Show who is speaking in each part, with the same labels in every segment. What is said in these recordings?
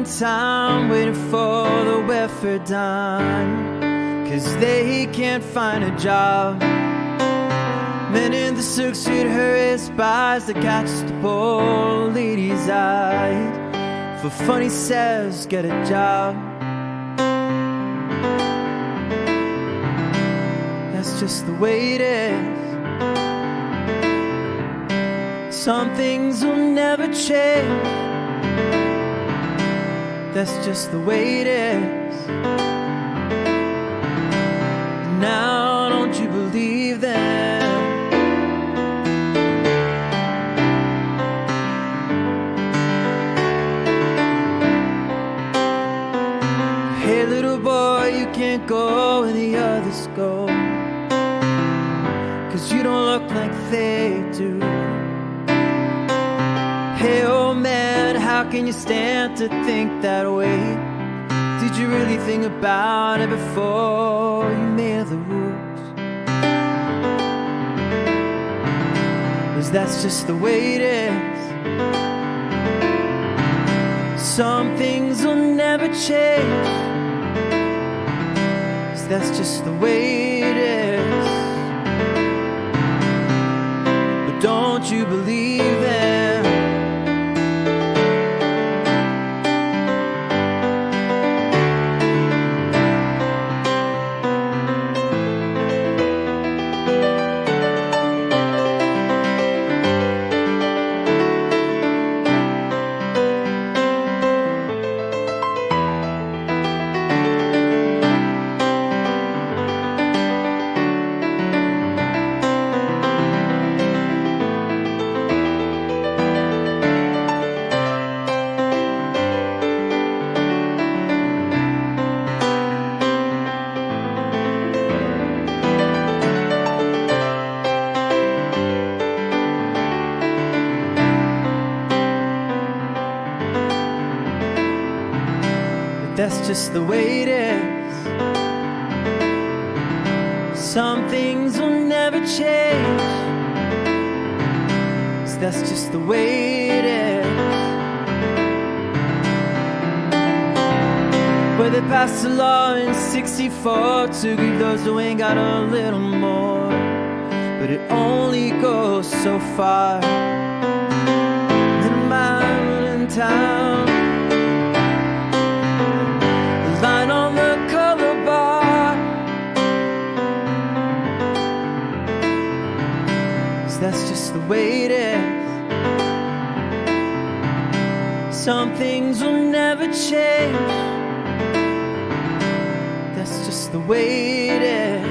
Speaker 1: in town waiting for the welfare dime, 'cause they can't find a job. Men in the silk suit hurry spies to catch the poor lady's eyes. For fun he says, get a job. That's just the way it is. Some things will never change. That's just the way it is. Now don't you believe them? Hey little boy, you can't go where the others go, 'cause you don't look like they do. Hey old man, how can you stand to think that way? Did you really think about it before you made the rules? 'Cause that's just the way it is. Some things will never change. 'Cause that's just the way it is. But don't you believe them? That's just the way it is. Some things will never change. So that's just the way it is. Where they passed a law in '64 to give those who ain't got a little more, but it only goes so far. Little mile in town, line on the color bar. 'Cause that's just the way it is. Some things will never change. That's just the way it is.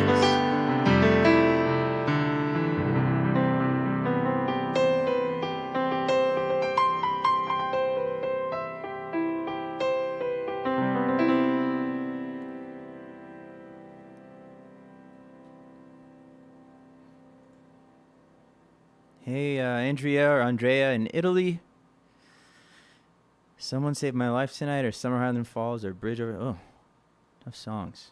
Speaker 1: Hey, Andrea in Italy. Someone Saved My Life Tonight, or Summer Highland Falls, or Bridge Over. Oh, tough songs.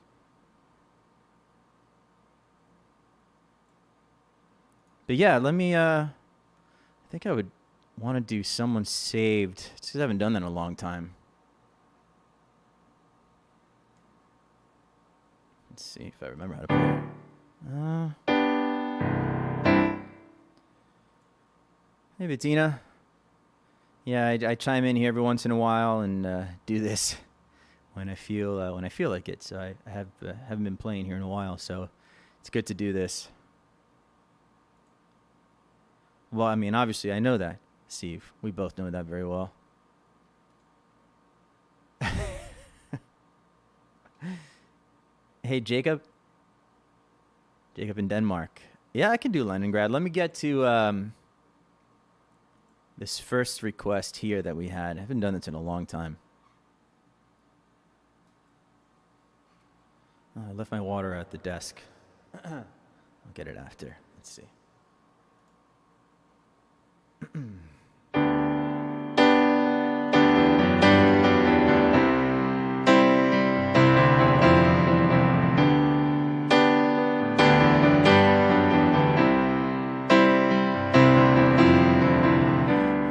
Speaker 1: But yeah, let me. I think I would want to do Someone Saved. It's because I haven't done that in a long time. Let's see if I remember how to play it. Hey, Bettina. Yeah, I chime in here every once in a while and do this when I feel like it. So I haven't been playing here in a while, so it's good to do this. Well, I mean, obviously, I know that, Steve. We both know that very well. Hey, Jacob. Jacob in Denmark. Yeah, I can do Leningrad. Let me get to this first request here that we had. I haven't done this in a long time. Oh, I left my water at the desk. I'll get it after. Let's see.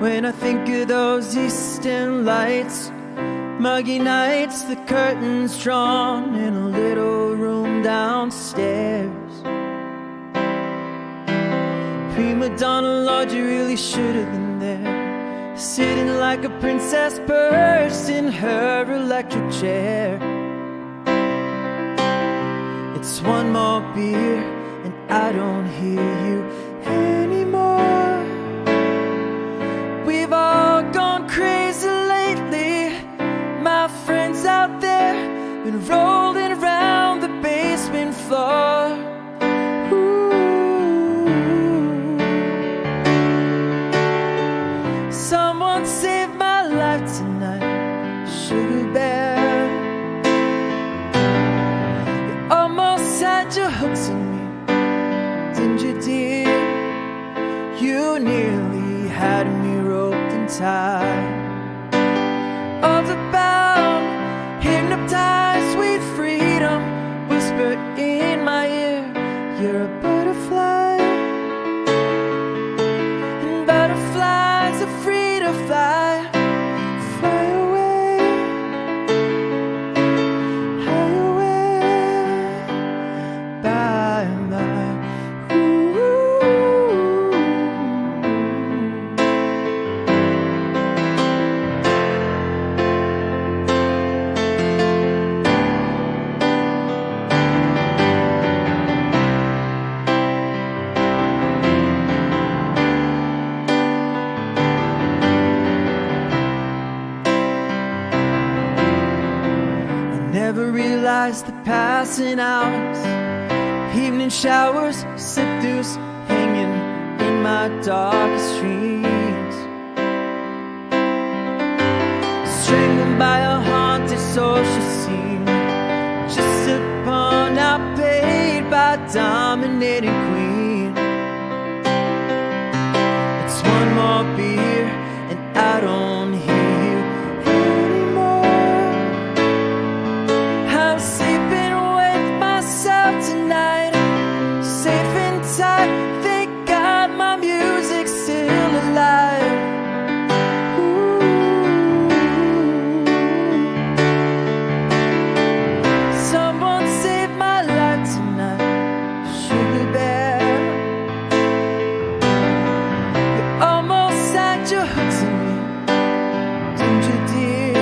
Speaker 1: When I think of those eastern lights, Muggy nights, the curtains drawn in a little room downstairs. Prima donna, Lord, you really should have been there, sitting like a princess perched in her electric chair. It's one more beer and I don't hear you anymore. We've all gone crazy lately. My friends out there been rolling around the basement floor. Ooh. Someone saved my life tonight, sugar bear. You almost had your hooks in me, didn't you, dear? You nearly had me roped and tied. All about hypnotized, sweet freedom whispered in my ear, you're a butterfly, and butterflies are free to fly. Fly away, high away, by and by. Never realized the passing hours, evening showers, sip deuce hanging in my darkest dreams. Strangled by a haunted social scene, just a pawn outpaid by a dominating queen. It's one more beer and I don't hear you anymore. I'm sleeping with myself tonight, safe and tight. Thank God my music's still alive. Ooh. Someone saved my life tonight, sugar bear. You almost had your hooks in me, didn't you, dear?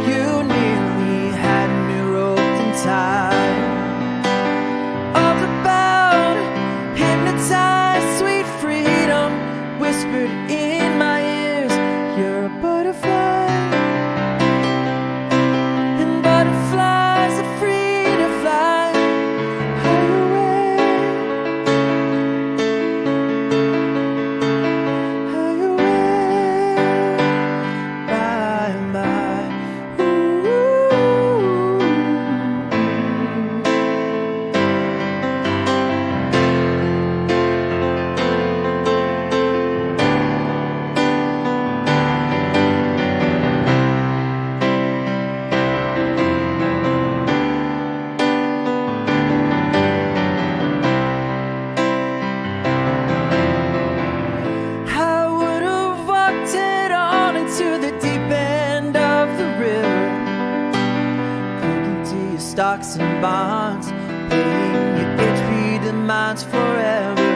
Speaker 1: You nearly had me roped and tied. All about hypnotized, sweet freedom whispered in my ears, you're a butterfly, and butterflies are free to fly. High away, high away, by and by. Ooh. I would have walked head on into the deep end of the river, clinging to your stocks and bonds, paying your HP demands forever.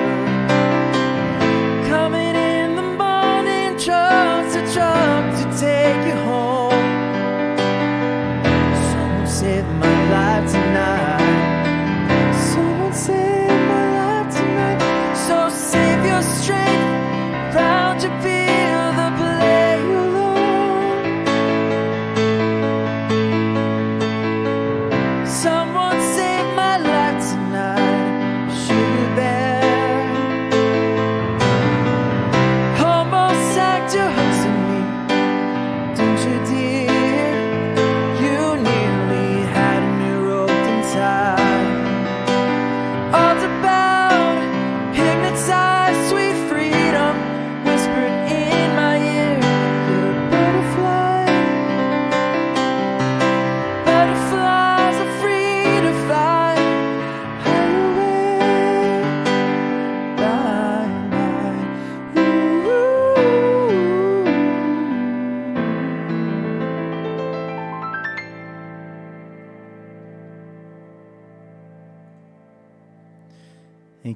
Speaker 1: Coming in the morning, truck to take you home. Someone saved my life tonight. Someone saved my life tonight. So save your strength, round you feel the play alone. Someone saved my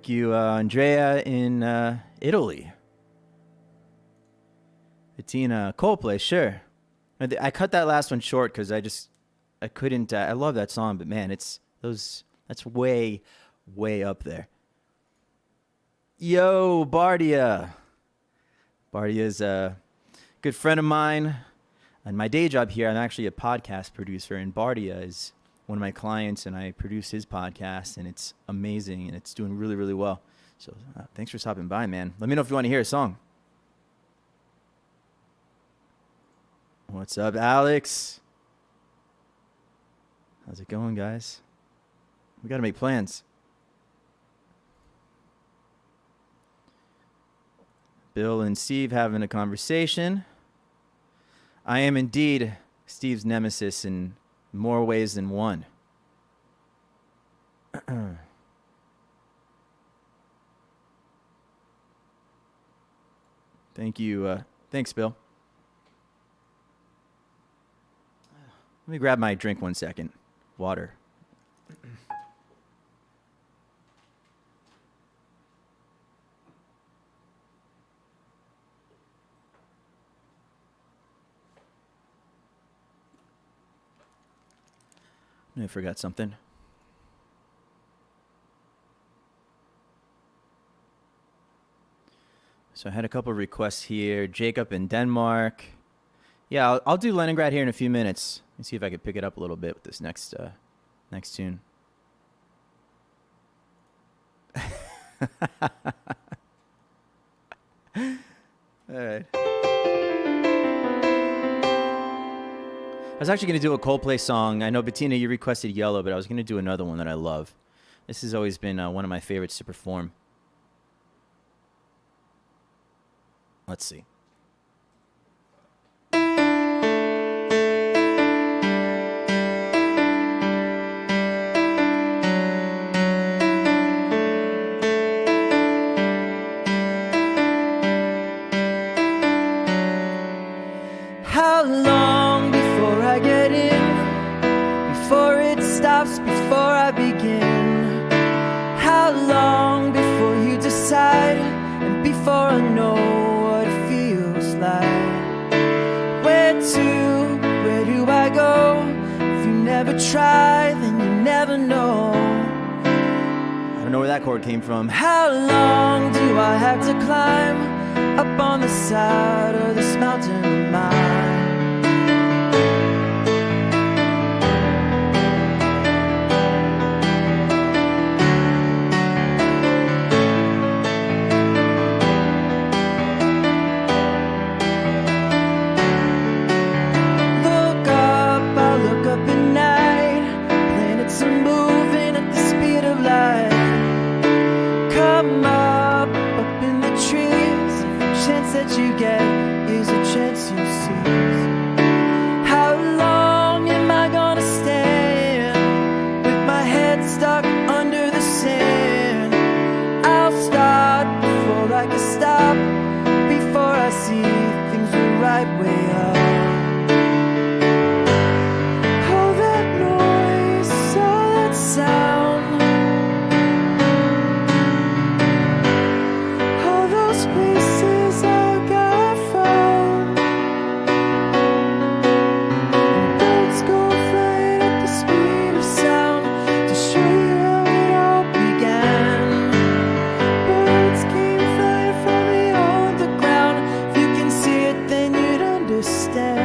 Speaker 1: Thank you, Andrea in Italy. Bettina, Coldplay, sure. I cut that last one short because I couldn't. I love that song, but man, that's way up there. Yo, Bardia. Bardia is a good friend of mine. And my day job here, I'm actually a podcast producer, and Bardia is one of my clients, and I produce his podcast, and it's amazing, and it's doing really, really well. So thanks for stopping by, man. Let me know if you want to hear a song. What's up, Alex? How's it going, guys? We got to make plans. Bill and Steve having a conversation. I am indeed Steve's nemesis in more ways than one. Thank you. Thanks, Bill. Let me grab my drink 1 second. Water. I forgot something. So I had a couple requests here. Jacob in Denmark. Yeah, I'll do Leningrad here in a few minutes. Let me see if I can pick it up a little bit with this next tune. All right. I was actually going to do a Coldplay song. I know, Bettina, you requested Yellow, but I was going to do another one that I love. This has always been one of my favorites to perform. Let's see. How long before I get in? Before it stops, before I begin? How long before you decide? And before I know what it feels like? Where do I go? If you never try, then you never know. I don't know where that chord came from. How long do I have to climb up on the side of this mountain of mine? You get is a chance you seize. How long am I gonna stand with my head stuck under the sand? I'll start before I can stop, before I see things the right way up. All that noise, all that sound, all those places stay.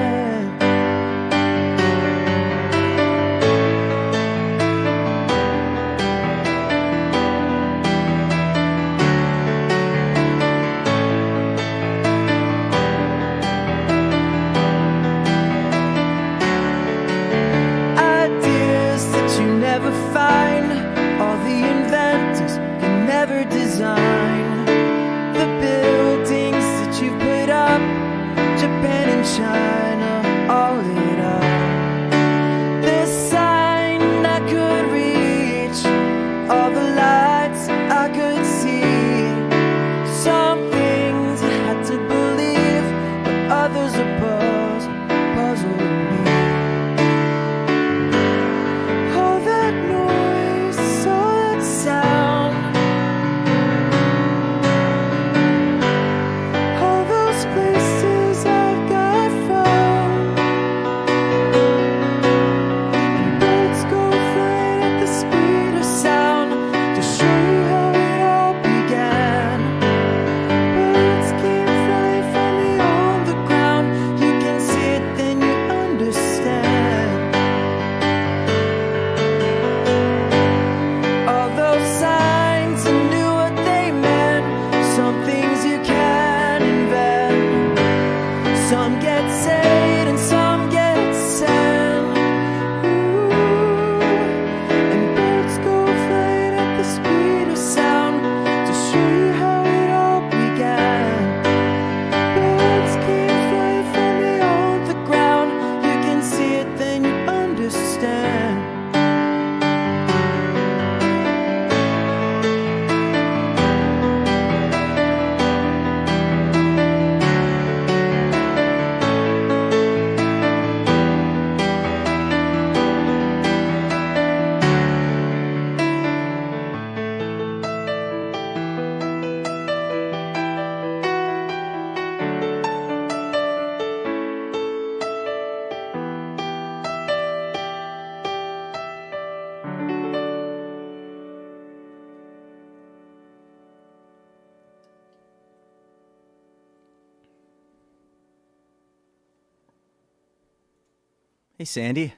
Speaker 1: Hey, Sandy.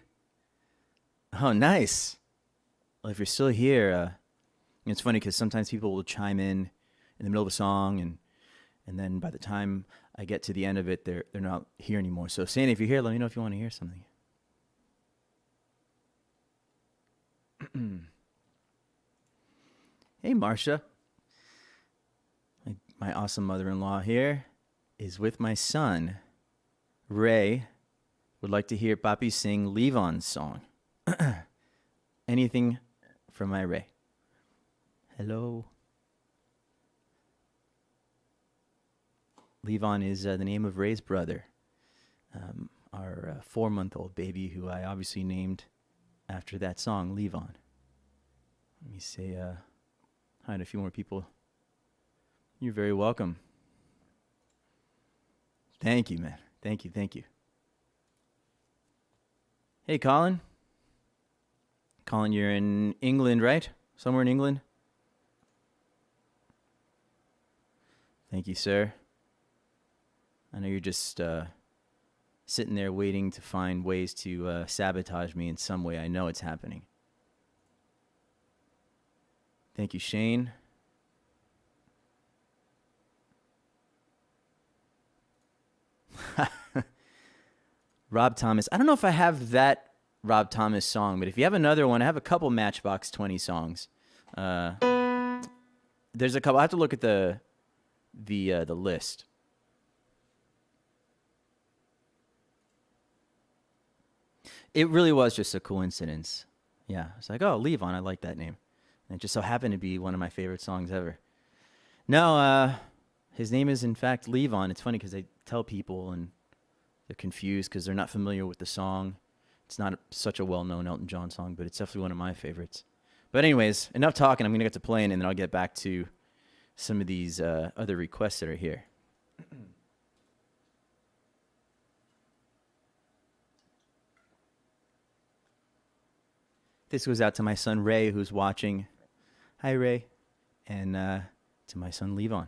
Speaker 1: Oh, nice. Well, if you're still here, it's funny because sometimes people will chime in the middle of a song, and then by the time I get to the end of it, they're not here anymore. So, Sandy, if you're here, let me know if you want to hear something. Hey, Marcia. My awesome mother-in-law here is with my son, Ray. Would like to hear Papi sing Levon's song. Anything from my Ray. Hello. Levon is the name of Ray's brother, our 4-month-old baby, who I obviously named after that song, Levon. Let me say hi to a few more people. You're very welcome. Thank you, man. Thank you. Hey, Colin. Colin, you're in England, right? Somewhere in England? Thank you, sir. I know you're just sitting there waiting to find ways to sabotage me in some way. I know it's happening. Thank you, Shane. Rob Thomas. I don't know if I have that Rob Thomas song, but if you have another one, I have a couple Matchbox 20 songs. There's a couple. I have to look at the list. It really was just a coincidence. Yeah, it's like, oh, Levon, I like that name. And it just so happened to be one of my favorite songs ever. No, his name is in fact Levon. It's funny because I tell people and they're confused because they're not familiar with the song. It's not such a well-known Elton John song, but it's definitely one of my favorites. But anyways, enough talking. I'm going to get to playing, and then I'll get back to some of these other requests that are here. This goes out to my son, Ray, who's watching. Hi, Ray. And to my son, Levon.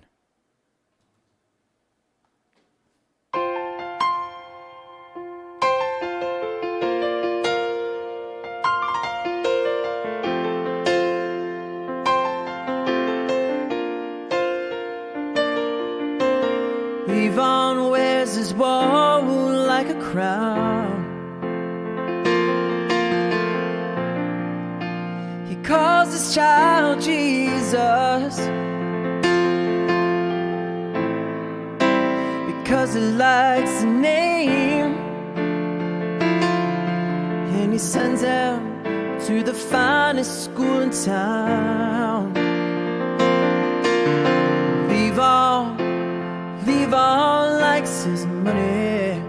Speaker 1: Levon wears his woe like a crown. He calls his child Jesus because he likes the name, and he sends him to the finest school in town. Levon likes his money.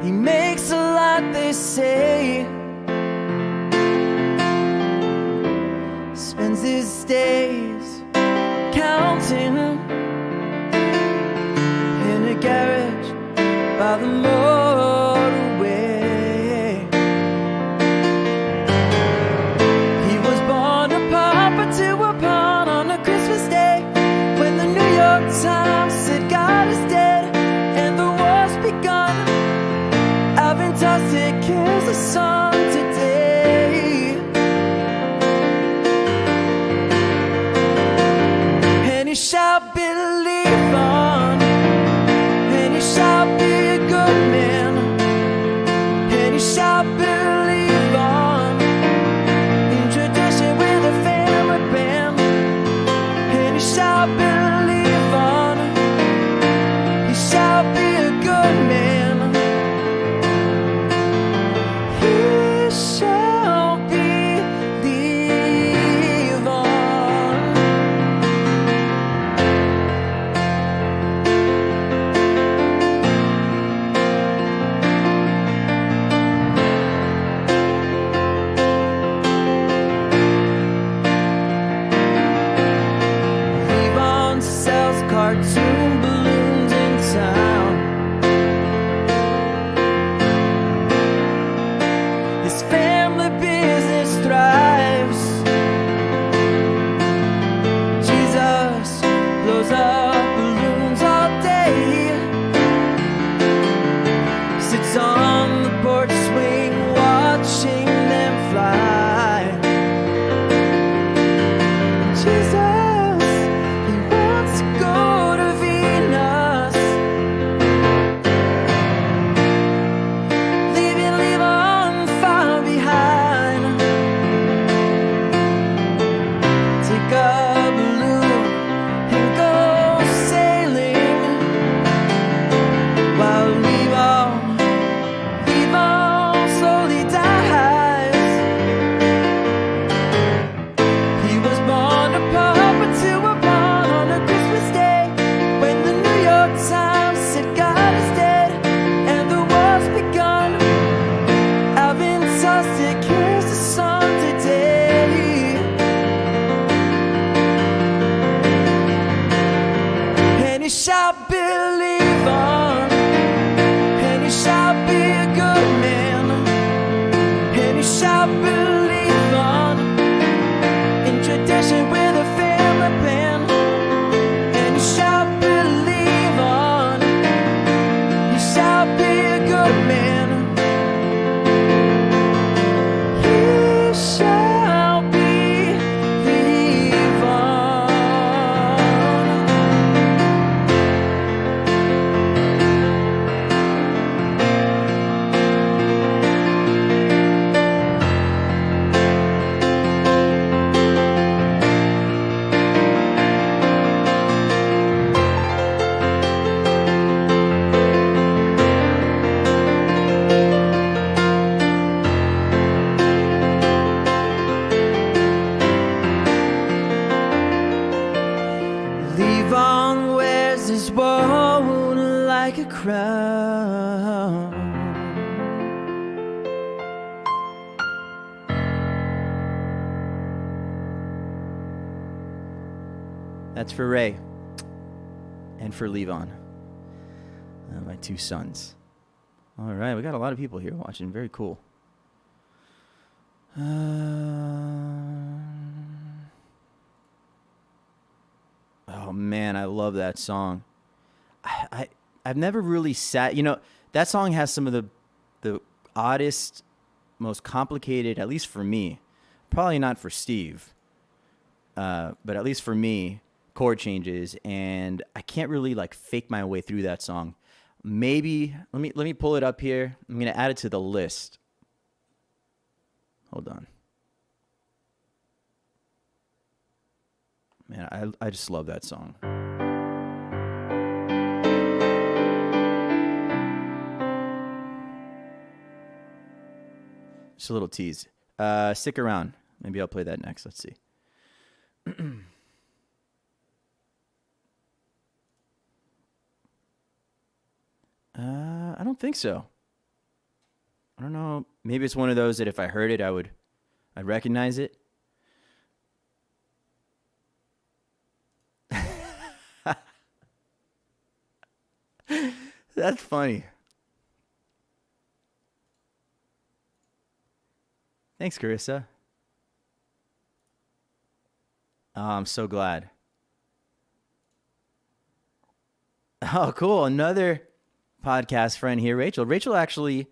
Speaker 1: He makes a lot, they say. Spends his days counting in a garage by the motorway. He was born a papa to a pawn on a Christmas day, when the New York Times said God is dead and the war's begun. Alvin Tossick kills a song today, and he shall believe on, and he shall be a good man, and he shall believe on in tradition with a family band, and he shall believe on, he shall be a good man. He shall believe on. shall believe on, and you shall be a good man, and you shall believe on, in tradition with a family plan, and you shall believe on, you shall be a good man. You shall believe on. Levon wears his woe like a crown. That's for Ray and for Levon, my two sons. All right, we got a lot of people here watching. Very cool. Oh man, I love that song. I've never really sat. That song has some of the oddest, most complicated, at least for me. Probably not for Steve, but at least for me, chord changes, and I can't really fake my way through that song. Maybe let me pull it up here. I'm gonna add it to the list. Hold on. Man, I just love that song. Just a little tease. Stick around. Maybe I'll play that next. Let's see. I don't think so. I don't know. Maybe it's one of those that if I heard it, I'd recognize it. That's funny. Thanks, Carissa. Oh, I'm so glad. Oh, cool. Another podcast friend here, Rachel. Rachel actually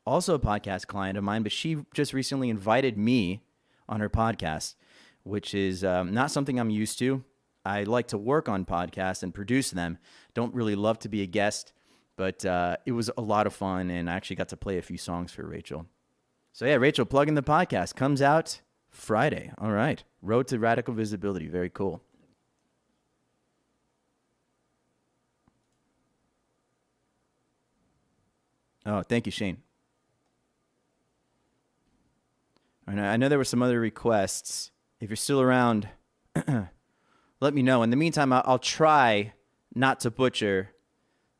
Speaker 1: also a podcast client of mine, but she just recently invited me on her podcast, which is not something I'm used to. I like to work on podcasts and produce them. Don't really love to be a guest, but it was a lot of fun, and I actually got to play a few songs for Rachel. So yeah, Rachel, plugging the podcast. Comes out Friday. All right. Road to Radical Visibility. Very cool. Oh, thank you, Shane. I know there were some other requests. If you're still around, let me know. In the meantime, I'll try not to butcher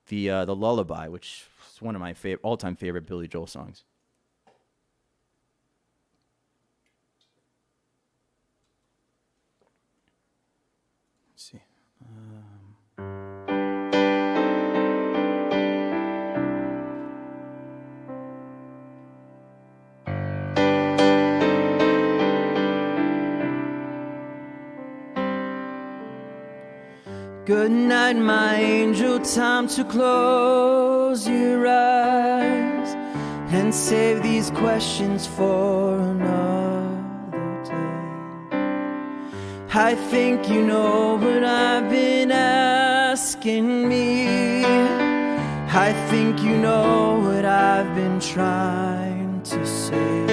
Speaker 1: the Lullaby, which is one of my all-time favorite Billy Joel songs. Let's see. Good night, my angel, time to close your eyes and save these questions for another day. I think you know what I've been asking me. I think you know what I've been trying to say.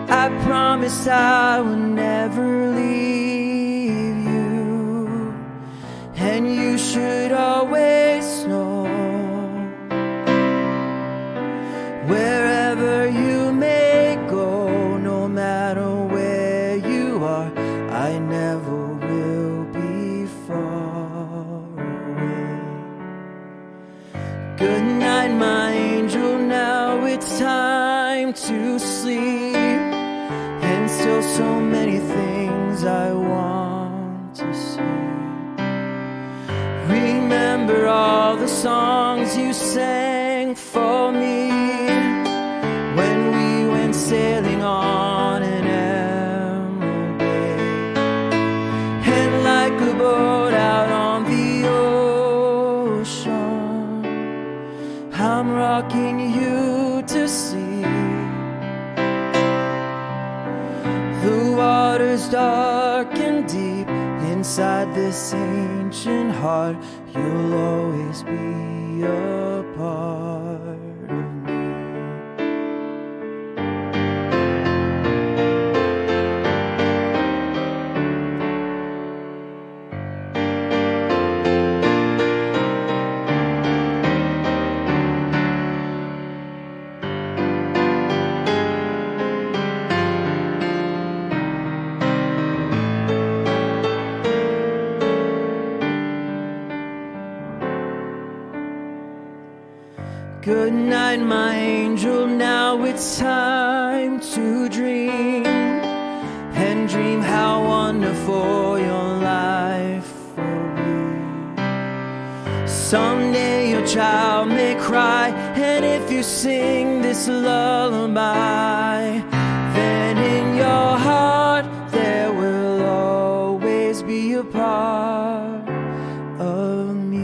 Speaker 1: I promise I will never leave you, and you should always know, wherever you may go, no matter where you are, I never will be far away. Good night, my angel, now it's time to sleep, and still so many things I want to say. songs you sang for me when we went sailing on an emerald day. And like a boat out on the ocean, I'm rocking you to sea. The water's dark and deep inside this ancient heart. You'll always be a part of me. Good night, my angel, now it's time to dream, and dream how wonderful your life will be. Someday your child may cry, and if you sing this lullaby, then in your heart there will always be a part of me.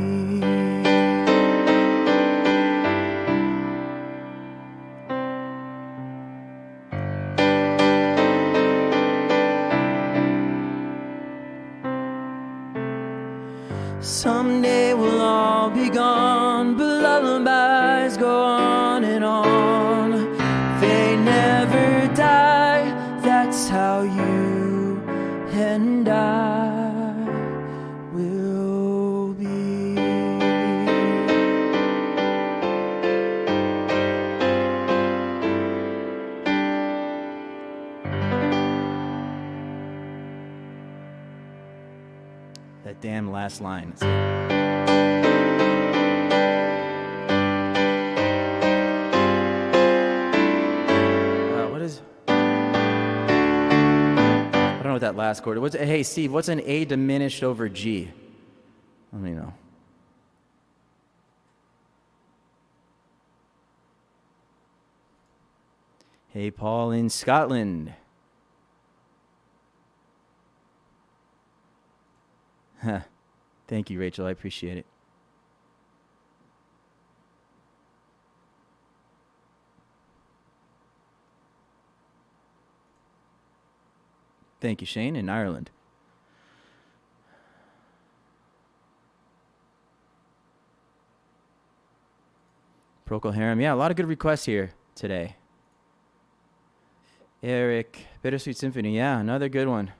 Speaker 1: Someday we'll all be gone, but lullabies go on and on. They never die, that's how you and I will be. That damn last line. What is... I don't know what that last chord... Hey, Steve, what's an A diminished over G? Let me know. Hey, Paul in Scotland. Huh. Thank you, Rachel. I appreciate it. Thank you, Shane, in Ireland. Procol Harum. Yeah, a lot of good requests here today. Eric, Bittersweet Symphony. Yeah, another good one.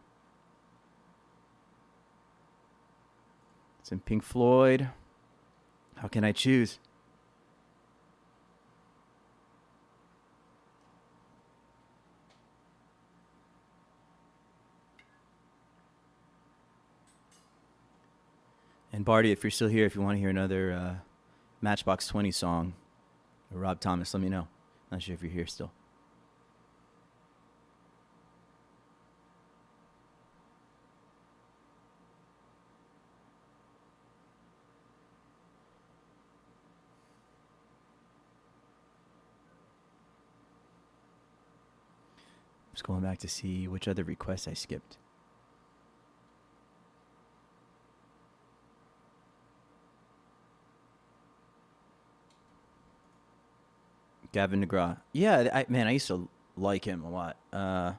Speaker 1: Some Pink Floyd. How can I choose? And Barty, if you're still here, if you want to hear another Matchbox 20 song, or Rob Thomas, let me know. Not sure if you're here still. Just going back to see which other requests I skipped. Gavin DeGraw. Yeah, I used to like him a lot. I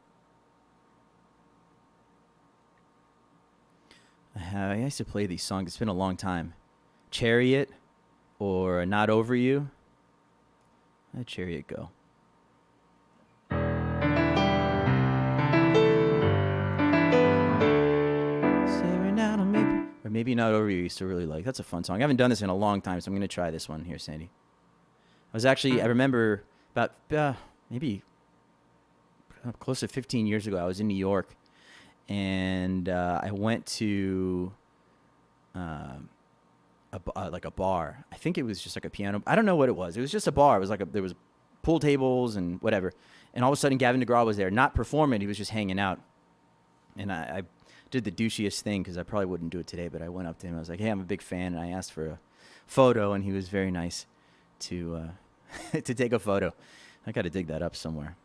Speaker 1: used to play these songs. It's been a long time. Chariot or Not Over You. How'd Chariot go? Or maybe Not Over You used to really like. That's a fun song. I haven't done this in a long time, so I'm going to try this one here, Sandy. I remember about maybe close to 15 years ago, I was in New York, and I went to like a bar. I think it was just like a piano. I don't know what it was. It was just a bar. It was like there was pool tables and whatever. And all of a sudden, Gavin DeGraw was there, not performing. He was just hanging out. And I did the douchiest thing because I probably wouldn't do it today, but I went up to him. I was like, hey, I'm a big fan. And I asked for photo, and he was very nice to to take a photo. I got to dig that up somewhere.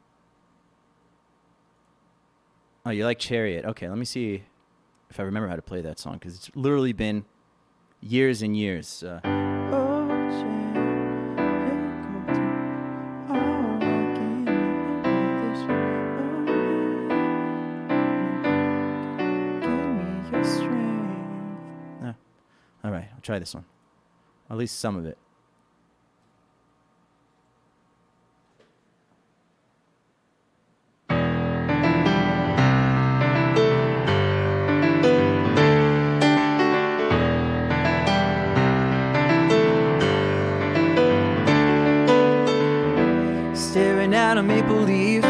Speaker 1: Oh, you like Chariot? Okay, let me see if I remember how to play that song, because it's literally been years and years. All right, I'll try this one. At least some of it. Staring at a maple leaf,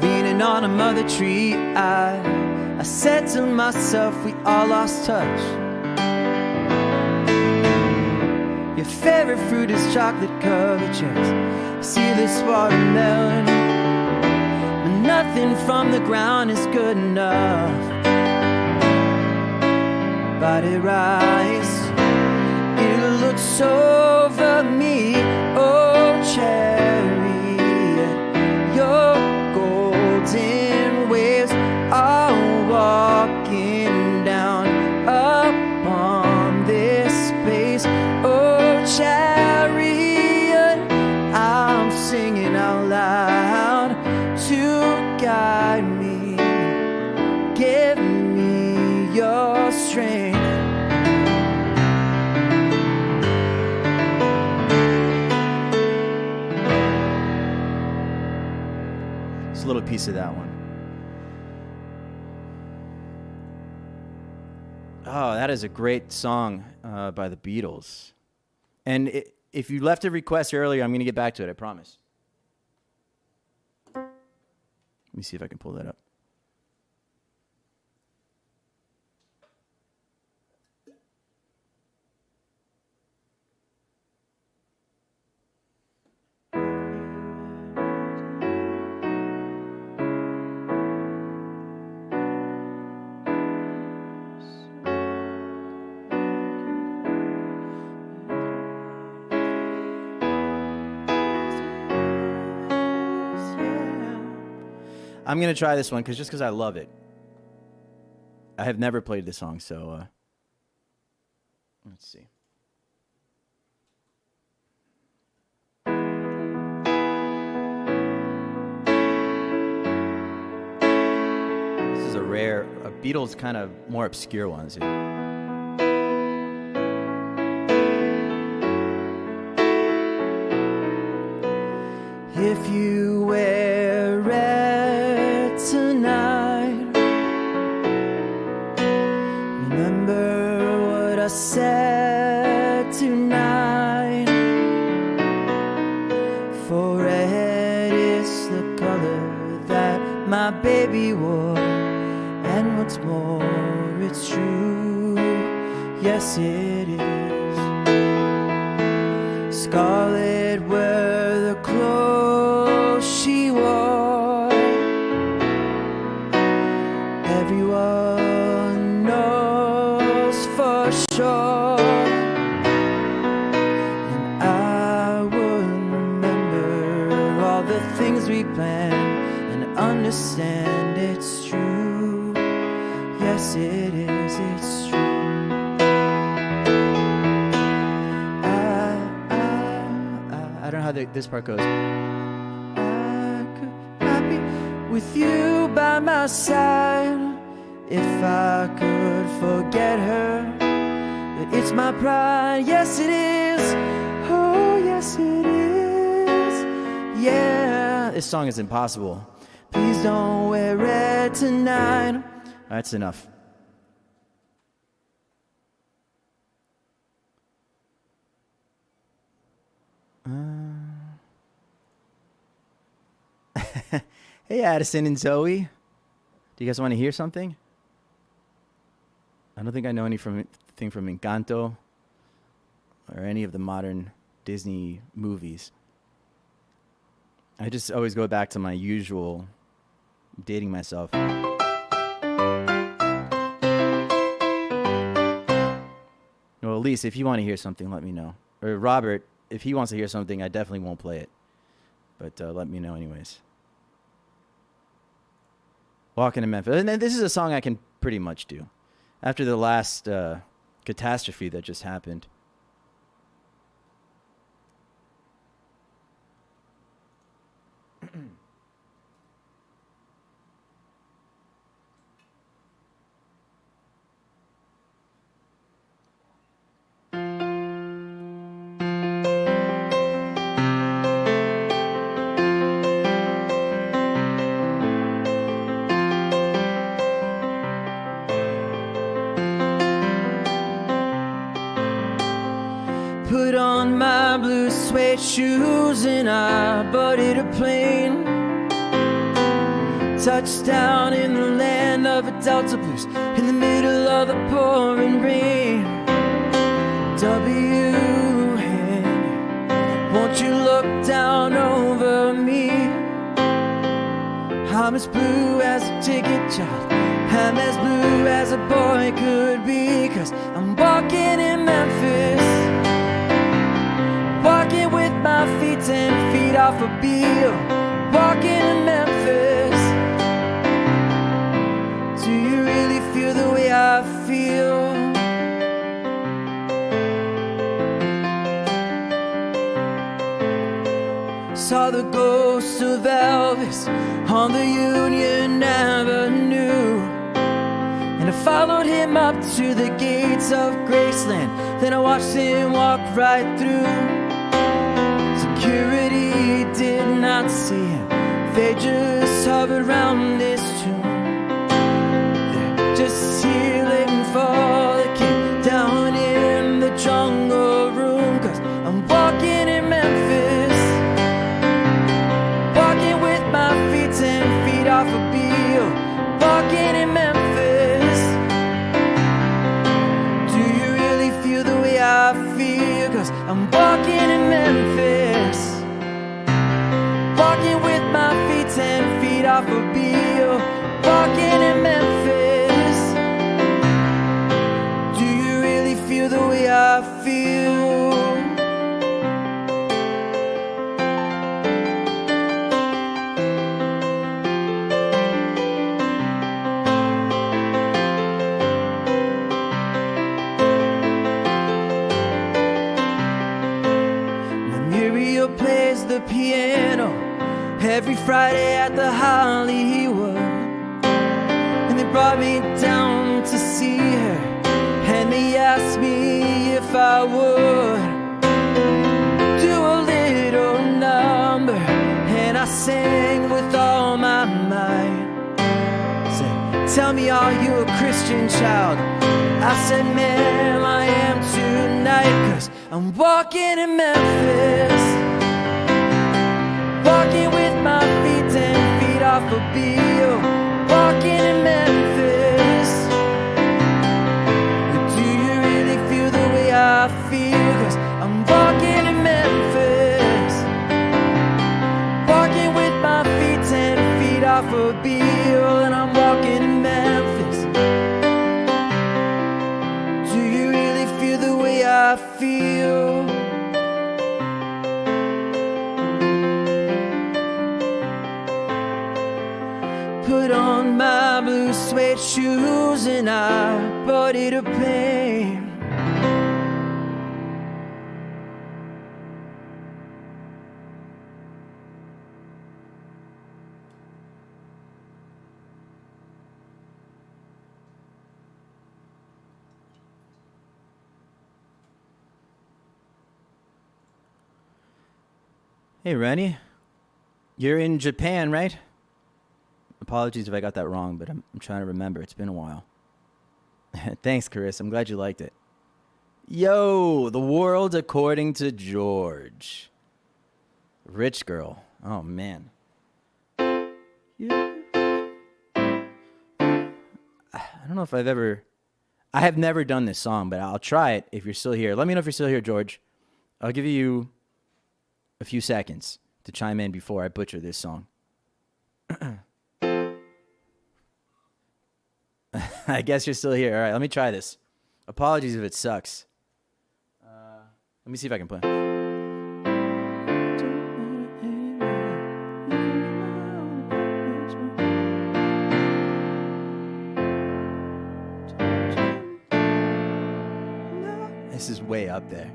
Speaker 1: leaning on a mother tree, I said to myself, we all lost touch. Your favorite fruit is chocolate covered cherries. See this watermelon, but nothing from the ground is good enough. Body rise, it looks over me. Oh, cherry, your golden waves are walking down upon this space. Oh, chariot, I'm singing out loud to guide me. Give me your strength. It's a little piece of that one. Oh, that is a great song by the Beatles. And if you left a request earlier, I'm going to get back to it, I promise. Let me see if I can pull that up. I'm going to try this one just because I love it. I have never played this song, so let's see. This is a Beatles kind of more obscure one. See? If you wear red tonight, remember what I said tonight. For red is the color that my baby wore, and what's more, it's true. Yes, it is. Scarlet were the clothes she wore. Everyone knows for sure. And I would remember all the things we planned and understand it's true. Yes, it is, it's true. I don't know how this part goes. I could not be with you by my side if I could forget her. But it's my pride, yes it is. Oh, yes it is. Yeah, this song is impossible. Please don't wear red tonight. That's enough. Hey, Addison and Zoe. Do you guys want to hear something? I don't think I know anything from Encanto or any of the modern Disney movies. I just always go back to my usual dating myself. Well, Well, Lisa, if you want to hear something, let me know. Or Robert, if he wants to hear something, I definitely won't play it. But let me know anyways. Walking to Memphis. And this is a song I can pretty much do. After the last catastrophe that just happened.
Speaker 2: Put on my blue suede shoes and I boarded a plane. Touchdown in the land of a Delta blues, in the middle of the pouring rain. W.N. Won't you look down over me? I'm as blue as a ticket child, I'm as blue as a boy could be, 'cause I'm walking in Memphis. Walking with my feet 10 feet off a beat. Walking in Memphis. Do you really feel the way I feel? Saw the ghost of Elvis on the Union Avenue, and I followed him up to the gates of Graceland. Then I watched him walk right through. Security did not see him, they just hovered around this tomb. They're just here waiting for the king down in the jungle room. 'Cause I'm walking in Memphis, walking with my feet 10 feet off a beat. Walking in Memphis. Do you really feel the way I feel? 'Cause I'm walking in Memphis, walking with my feet 10 feet off a beat. Walking in Memphis. Do you really feel the way I feel? Plays the piano every Friday at the Hollywood, and they brought me down to see her, and they asked me if I would do a little number, and I sang with all my might. Said, tell me, are you a Christian child? I said, ma'am, I am tonight, 'cause I'm walking in Memphis. Walking with my feet 10 feet off a beat. Walking in Memphis. Do you really feel the way I feel? 'Cause I'm walking in Memphis. Walking with my feet 10 feet off a beat. And I'm walking in Memphis. Do you really feel the way I feel? Put on my blue suede shoes and I boarded a plane.
Speaker 1: Hey, Rennie. You're in Japan, right? Apologies if I got that wrong, but I'm trying to remember. It's been a while. Thanks, Chris. I'm glad you liked it. Yo, the world according to George. Rich girl. Oh, man. Yeah. I don't know if I have never done this song, but I'll try it if you're still here. Let me know if you're still here, George. I'll give you a few seconds to chime in before I butcher this song. I guess you're still here. All right, let me try this. Apologies if it sucks. Let me see if I can play. This is way up there.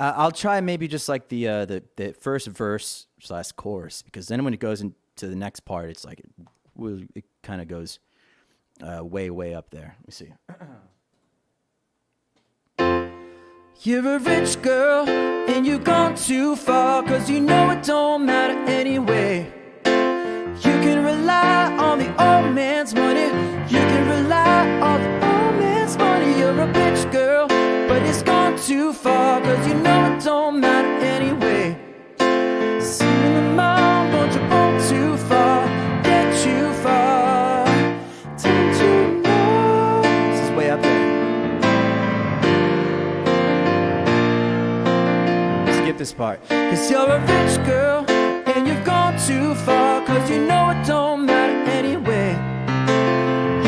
Speaker 1: I'll try maybe just like the first verse / chorus, because then when it goes into the next part, it's like it kind of goes way up there. Let me see.
Speaker 2: You're a rich girl and you've gone too far, 'cause you know it don't matter anyway. You can rely on the old man's money. You can rely on the old man's money. You're a bitch girl, but it's gone too far, 'cause you know it don't matter anyway. See in the mom, won't you go too far, get too far. Don't you know?
Speaker 1: This is way up there. Skip this part.
Speaker 2: 'Cause you're a rich girl and you've gone too far, 'cause you know it don't matter anyway.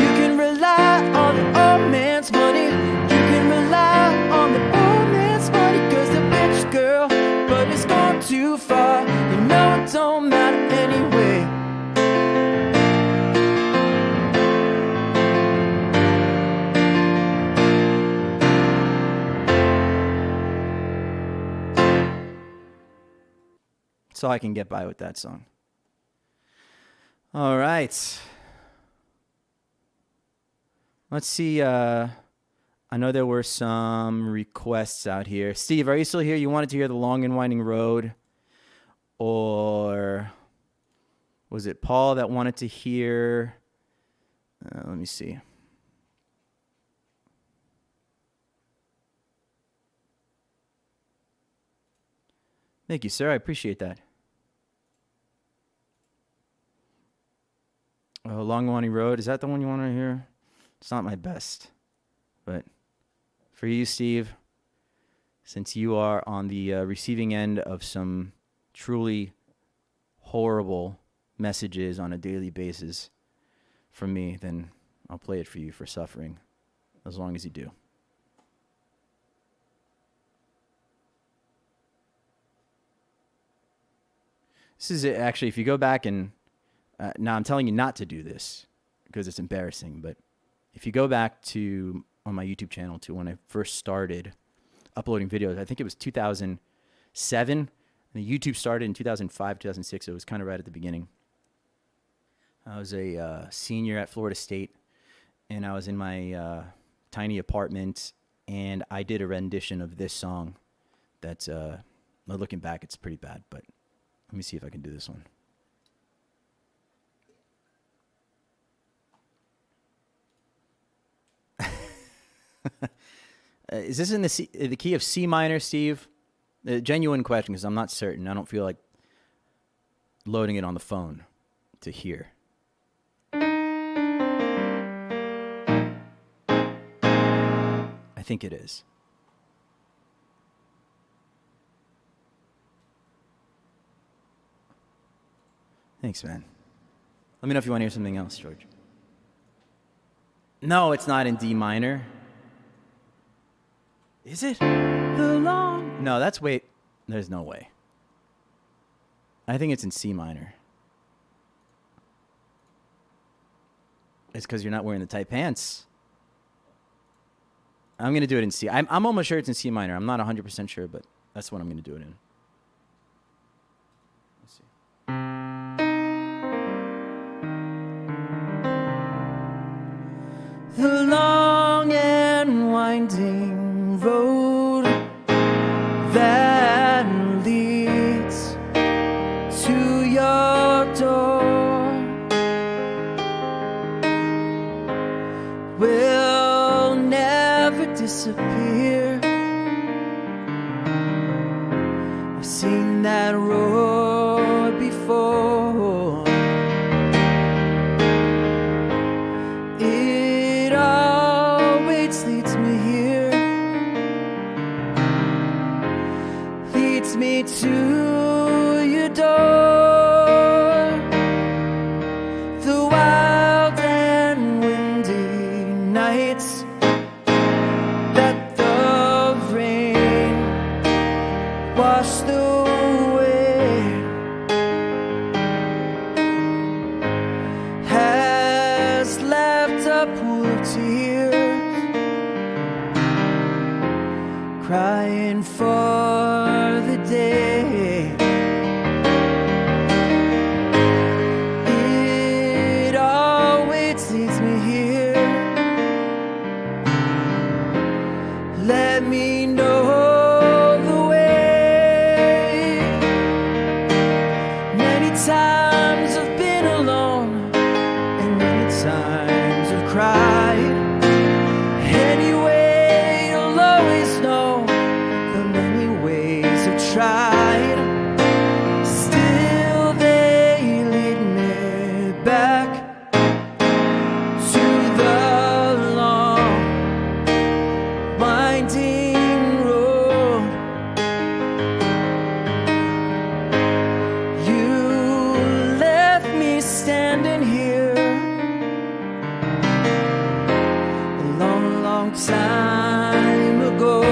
Speaker 2: You can rely on the old man's money. You can rely on the old man's money, 'cause the bitch girl, but it's gone too far. You know it don't matter anyway.
Speaker 1: That's all I can get by with that song. All right. Let's see. I know there were some requests out here. Steve, are you still here? You wanted to hear The Long and Winding Road? Or was it Paul that wanted to hear? Let me see. Thank you, sir. I appreciate that. Long and Winding Road. Is that the one you want to hear? It's not my best. But for you, Steve, since you are on the receiving end of some truly horrible messages on a daily basis from me, then I'll play it for you for suffering, as long as you do. This is it. Actually, if you go back and now I'm telling you not to do this because it's embarrassing, but if you go back to on my YouTube channel to when I first started uploading videos, I think it was 2007, and the YouTube started in 2005, 2006. So it was kind of right at the beginning. I was a senior at Florida State, and I was in my tiny apartment, and I did a rendition of this song. That's looking back, it's pretty bad, but let me see if I can do this one. Is this in the key of C minor, Steve? A genuine question, because I'm not certain. I don't feel like loading it on the phone to hear. I think it is. Thanks, man. Let me know if you want to hear something else, George. No, it's not in D minor. Is it? The long... No, that's... Wait. There's no way. I think it's in C minor. It's because you're not wearing the tight pants. I'm going to do it in C. I'm almost sure it's in C minor. I'm not 100% sure, but that's what I'm going to do it in. Let's see.
Speaker 2: The long and winding road that leads to your door will never disappear. I've seen that road before. It always leads me here, leads me to your door. The wild and windy nights waiting for the day it always leads me here. Let me know the way. Many times I've been alone, and many times I've cried. Anyway, you'll always know the many ways I've tried. Still they lead me back to the long winding road. You left me standing here a long, long time ago.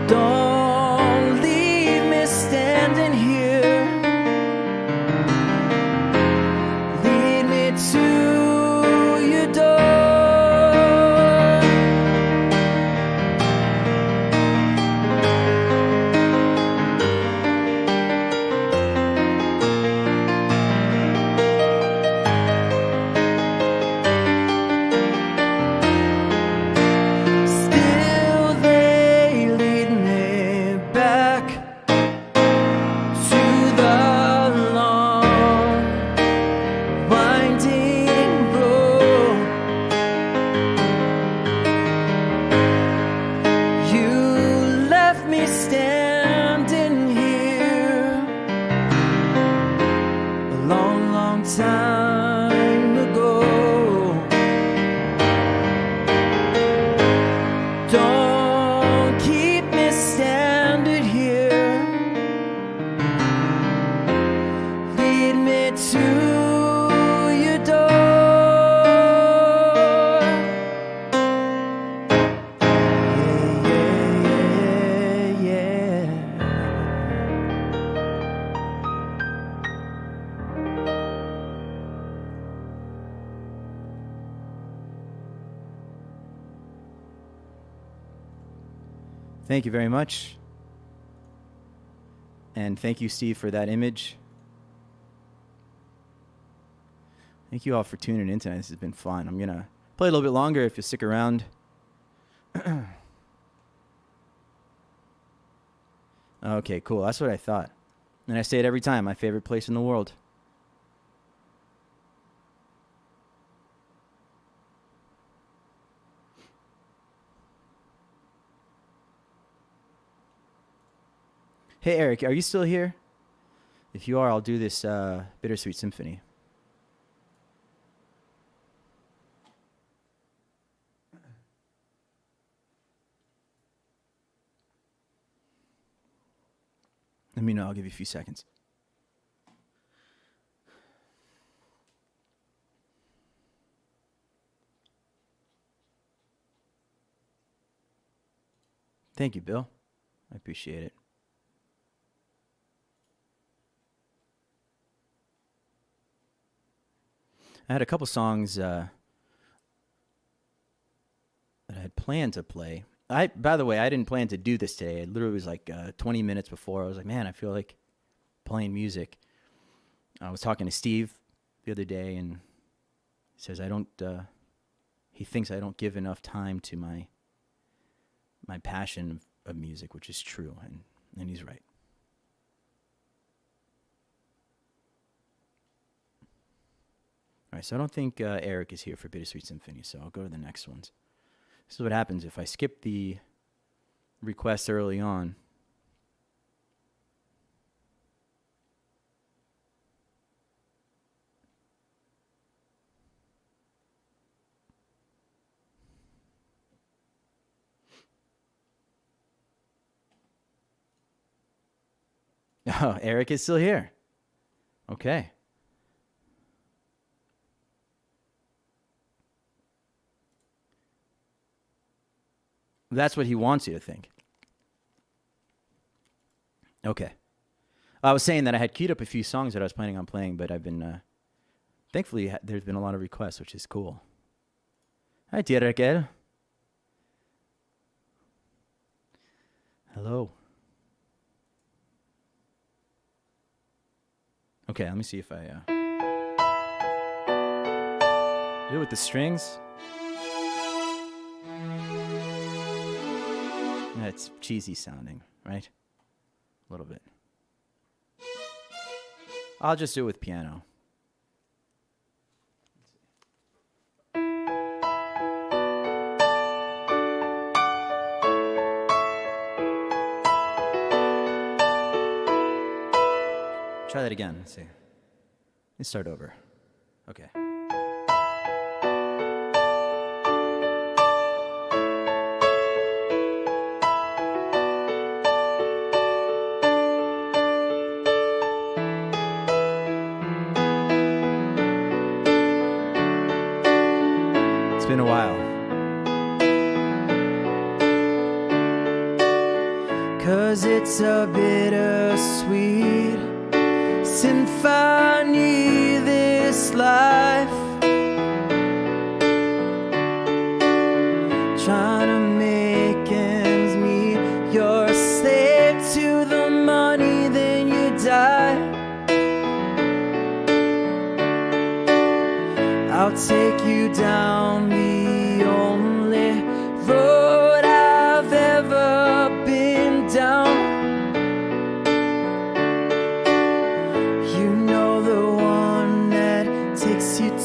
Speaker 2: Don't leave me standing here. Lead me to your door. Still they lead me back to the long winding road. You left me standing here a long, long time ago. Don't keep me standing here. Lead me to your door. Yeah, yeah, yeah.
Speaker 1: Thank you very much. And thank you, Steve, for that image. Thank you all for tuning in tonight. This has been fun. I'm going to play a little bit longer if you stick around. Okay, cool. That's what I thought. And I say it every time, my favorite place in the world. Hey, Eric, are you still here? If you are, I'll do this Bittersweet Symphony. Let me know. I'll give you a few seconds. Thank you, Bill. I appreciate it. I had a couple songs that I had planned to play. By the way, I didn't plan to do this today. It literally was like 20 minutes before. I was like, man, I feel like playing music. I was talking to Steve the other day, and he says he thinks I don't give enough time to my passion of music, which is true, and he's right. All right, so I don't think Eric is here for Bittersweet Symphony, so I'll go to the next ones. This is what happens if I skip the requests early on. Oh, Eric is still here. Okay. That's what he wants you to think. Okay. I was saying that I had queued up a few songs that I was planning on playing, but I've been, thankfully, there's been a lot of requests, which is cool. Hi, Tía Raquel. Hello. Okay, let me see if I do it with the strings. Yeah, it's cheesy sounding, right? A little bit. I'll just do it with piano. Try that again. Let's see. Let's start over. Okay. It's been a while. 'Cause it's a bittersweet symphony, this life. Trying to make ends meet. You're a slave to the money, then you die. I'll take you down the only road I've ever been down.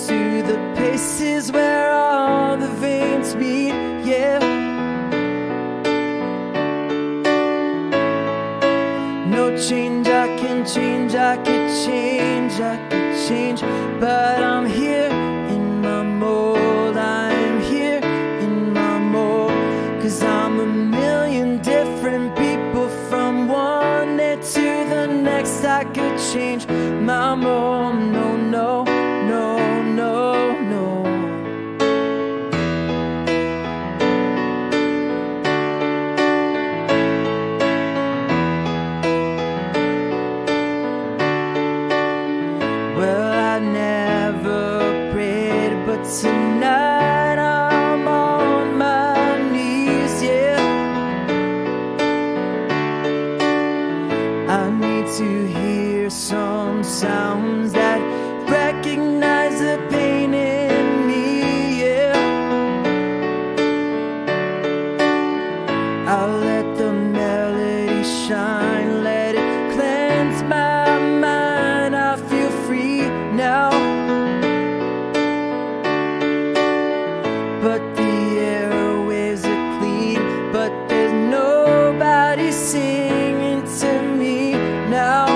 Speaker 1: To the places where all the veins meet, yeah. No change, I can change, I could change, I could change. But I'm here in my mold, I'm here in my mold. 'Cause I'm a million different people from one day to the next. I could change my mold, no, no. No, no, no. Well, I never prayed, but tonight I'm on my knees, yeah. I need to hear some sounds that recognize the pain in me, yeah. I'll let the melody shine, let it cleanse my mind. I feel free now. But the airwaves are clean, but there's nobody singing to me now.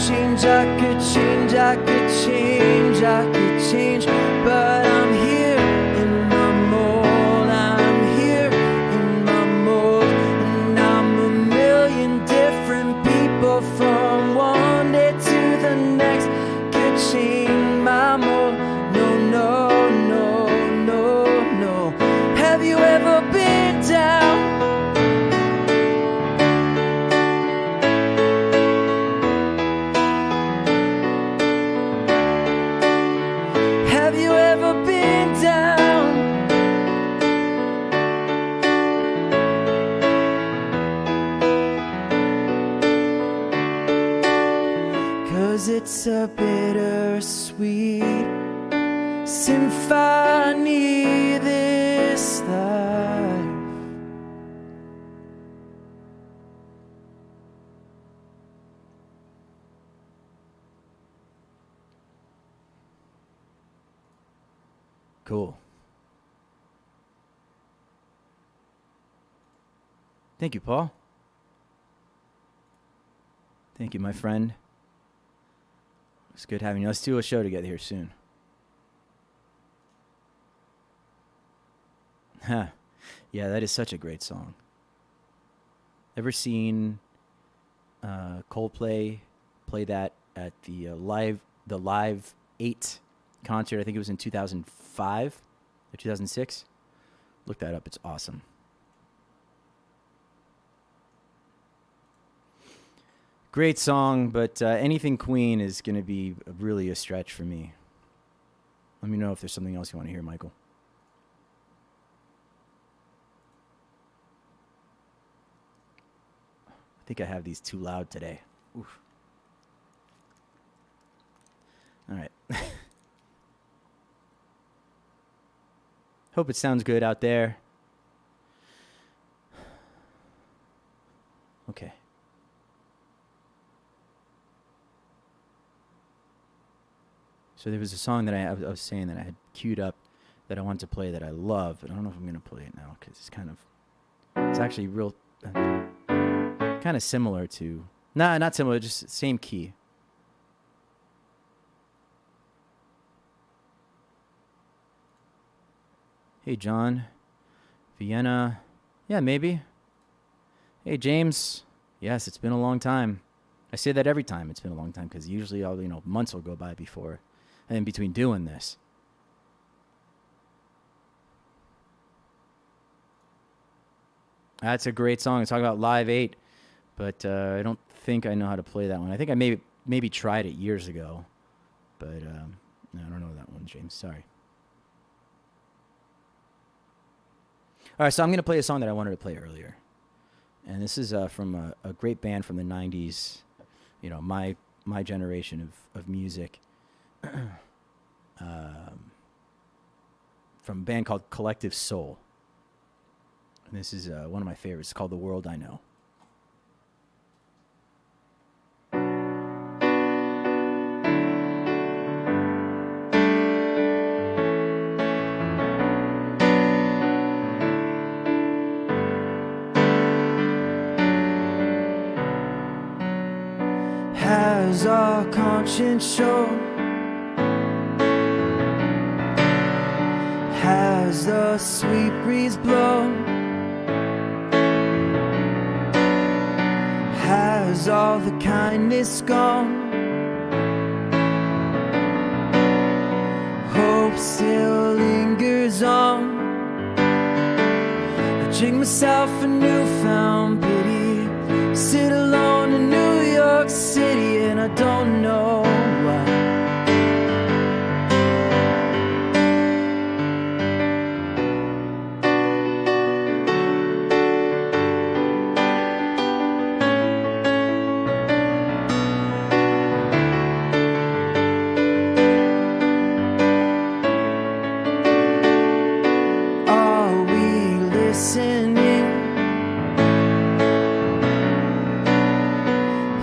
Speaker 1: Change, I could change, I could change, I could change. But I'm here in my mold, I'm here in my mold. And I'm a million different people from one day to the next. Could change my mold, no, no, no, no, no. Have you ever been down? Have you ever been down? 'Cause it's a bittersweet symphony, this life. Cool. Thank you, Paul. Thank you, my friend. It's good having you. Let's do a show together here soon. Huh. Yeah, that is such a great song. Ever seen Coldplay play that at the Live 8 concert? I think it was in 2005 or 2006. Look that up. It's awesome. Great song, but anything Queen is going to be really a stretch for me. Let me know if there's something else you want to hear, Michael. I think I have these too loud today. Oof. All right. Hope it sounds good out there. Okay. So there was a song that I was saying that I had queued up that I wanted to play that I love, but I don't know if I'm going to play it now because it's actually real, kind of similar to, not similar, just same key. Hey, John. Vienna. Yeah, maybe. Hey, James. Yes, it's been a long time. I say that every time it's been a long time because usually months will go by before and in between doing this. That's a great song. It's talking about Live 8, but I don't think I know how to play that one. I think I maybe tried it years ago, but no, I don't know that one, James. Sorry. All right, so I'm going to play a song that I wanted to play earlier. And this is from a great band from the 90s, my generation of music, from a band called Collective Soul. And this is one of my favorites. It's called The World I Know.
Speaker 2: Has our conscience shown? Has the sweet breeze blown? Has all the kindness gone? Hope still lingers on. I drink myself a newfound pity. Sit alone in New York City and I don't know why. Are we listening?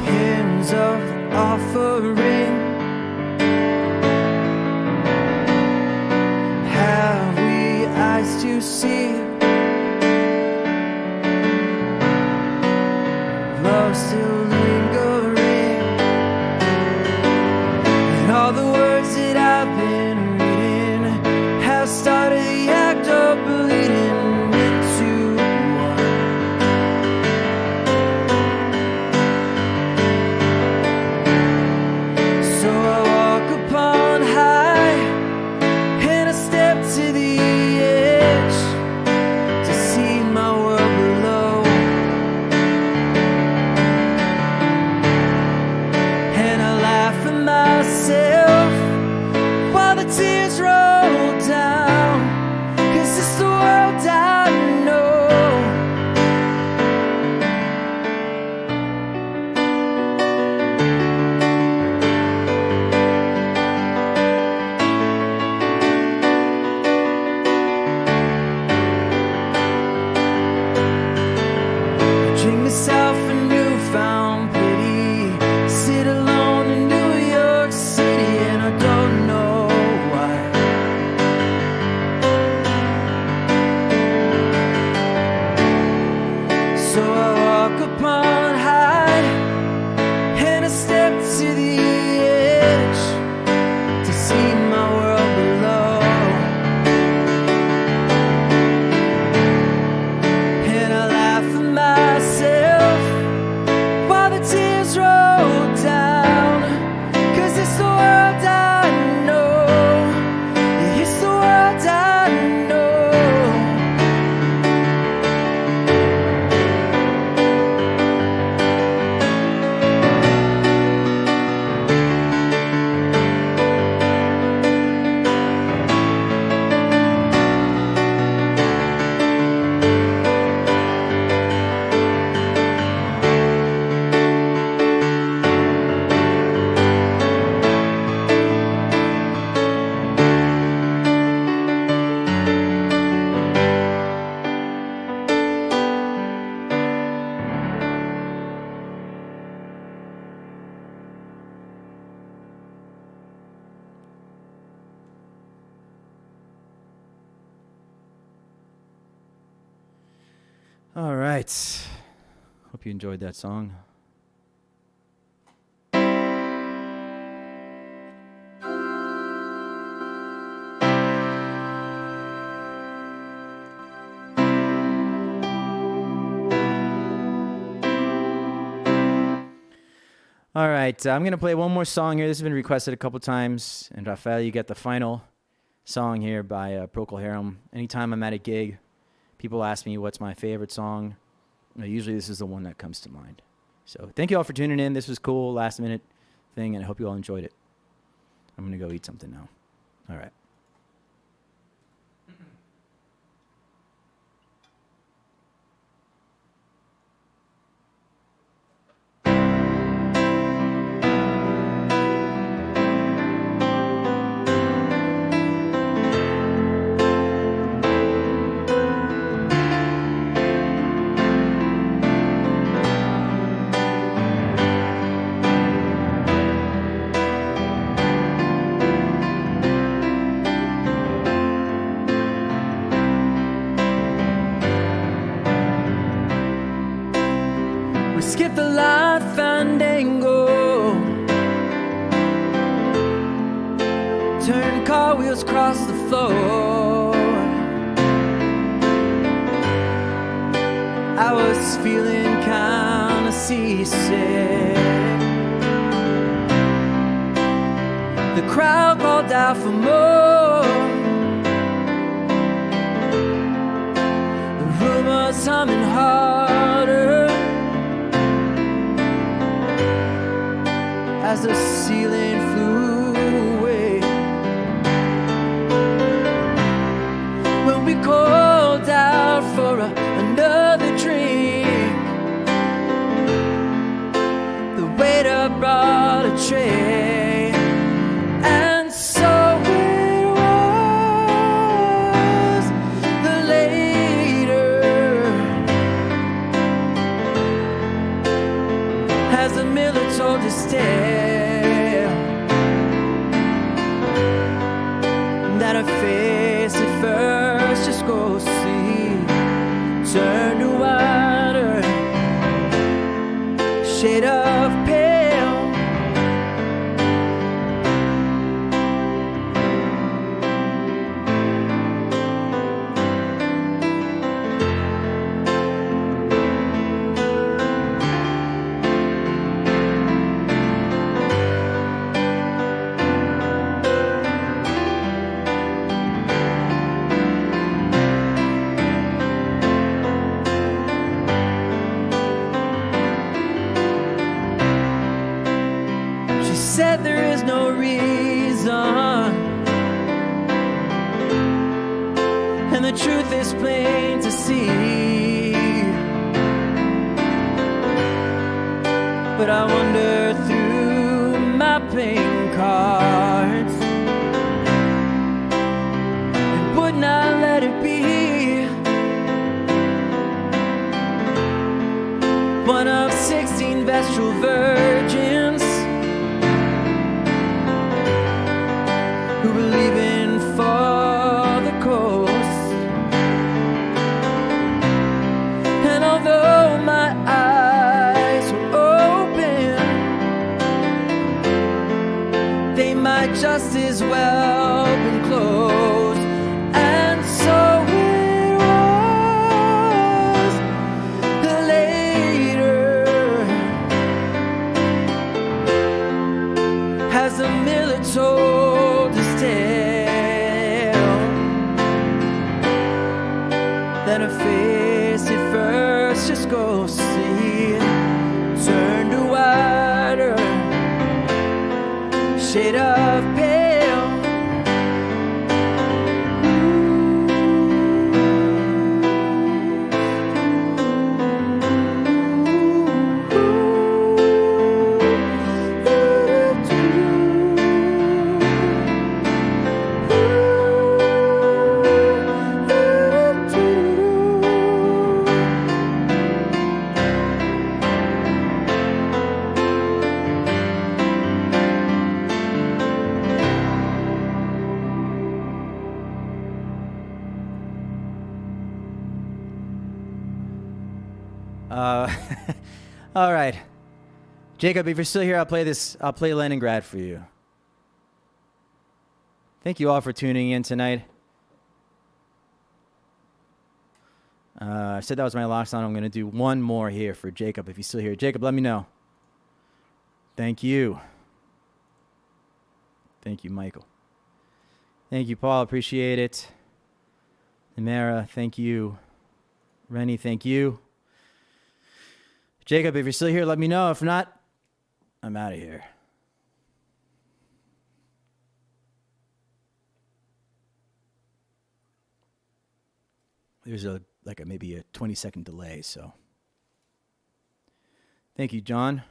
Speaker 2: Hymns of the offering. Have we eyes to see? Love still lingering. And all the words that I've been reading have started the act of bleeding into one. So I walk upon high and I step to the edge to see my world below. And I laugh at myself while the tears roll down, 'cause it's the world I know. I drink myself a newfound pity. Sit alone in New York City and I don't know why. So I walk upon high and I step to the edge to see my world below. And I laugh at myself
Speaker 1: All right. Hope you enjoyed that song. All right, I'm going to play one more song here. This has been requested a couple times. And Rafael, you get the final song here by Procol Harum. Anytime I'm at a gig, people ask me what's my favorite song. Usually this is the one that comes to mind. So thank you all for tuning in. This was cool, last minute thing, and I hope you all enjoyed it. I'm going to go eat something now. All right. Skip the light fandango, turn car wheels across the floor. I was feeling kinda seasick. The crowd called out for more. The room was humming harder as the ceiling flew away. When we called out for another drink, the waiter brought a tray, and so it was the later, as the miller told his tale, that her face at first just goes to see, turn to whiter, shade of pale. Said there is no reason, and the truth is plain to see, but I wander through my playing cards and would not let it be one of 16 vestal virgins who were leaving for the coast. And although my eyes were open, they might just as well been closed. And so it was the later, as the miller told his tale, that her face at first just goes to see, turn to whiter, shade of pale. All right. Jacob, if you're still here, I'll play Leningrad for you. Thank you all for tuning in tonight. I said that was my last song. I'm going to do one more here for Jacob if he's still here. Jacob, let me know. Thank you. Thank you, Michael. Thank you, Paul. Appreciate it. Namara, thank you. Rennie, thank you. Jacob, if you're still here, let me know. If not, I'm out of here. There's maybe a 20-second delay, so. Thank you, John.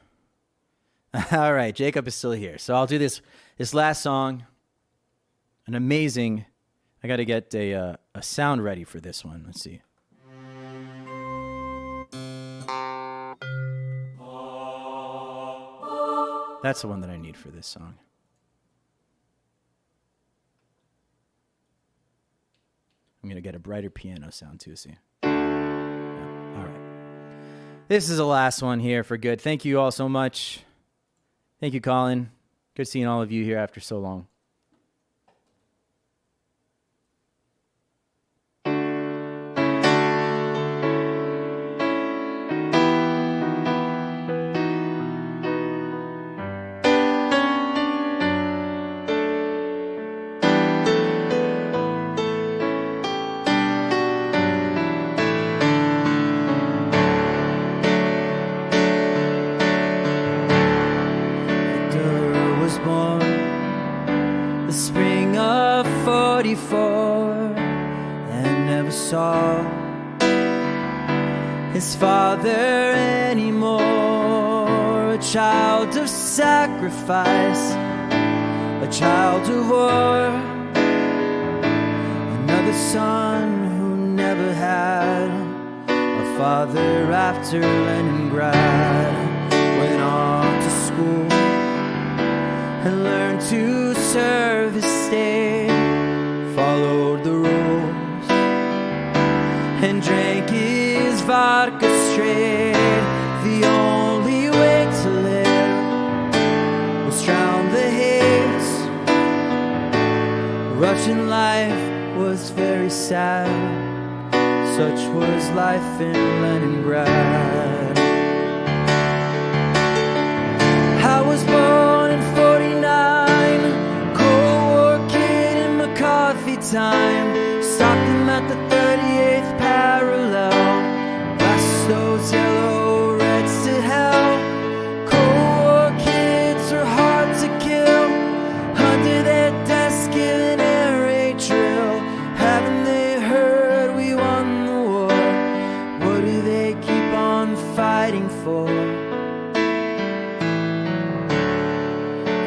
Speaker 1: All right, Jacob is still here. So I'll do this last song. An amazing, I got to get a sound ready for this one. Let's see. That's the one that I need for this song. I'm going to get a brighter piano sound too, see? Yeah. All right. This is the last one here for good. Thank you all so much. Thank you, Colin. Good seeing all of you here after so long.
Speaker 2: And never saw his father anymore. A child of sacrifice, a child of war, another son who never had a father after Leningrad. Went off to school and learned to serve his state, followed the rules and drank his vodka straight. The only way to live was drown the hate. Russian life was very sad, such was life in Leningrad. I was born in 49, Cold War kid in McCarthy time. Stopped him at the 38th parallel. Blast those yellow reds to hell. Cold War kids are hard to kill. Under their desk giving air raid drill. Haven't they heard we won the war? What do they keep on fighting for?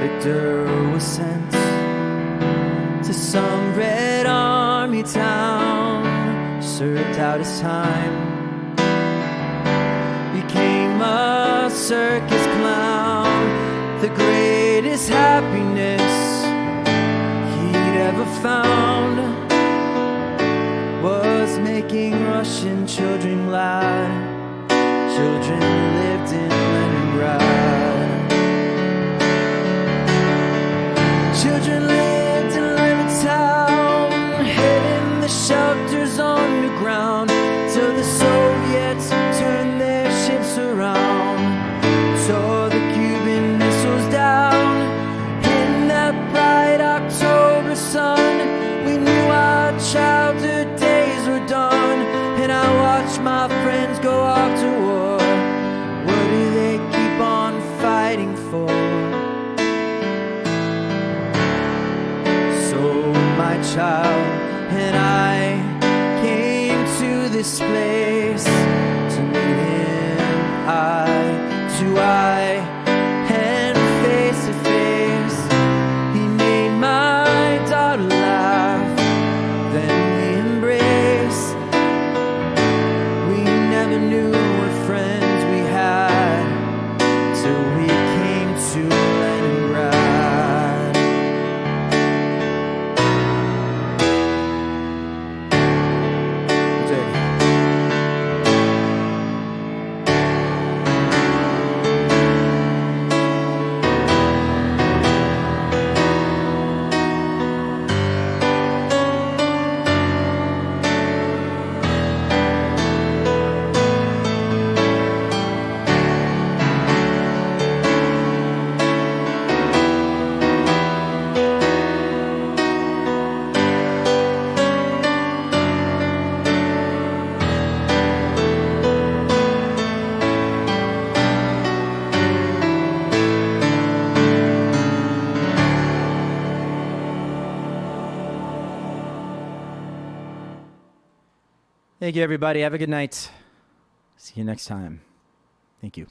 Speaker 2: Victor was sent to some Red Army town, served out his time, became a circus clown. The greatest happiness he'd ever found was making Russian children glad. Children lived in Leningrad. Children lived in Levittown, hid in the shelters underground, till the Soviets turned their ships around. Saw the Cuban missiles down. In that bright October sun, we knew our childhood days were done. And I watched my friends go off to war,
Speaker 1: Thank you, everybody. Have a good night. See you next time. Thank you.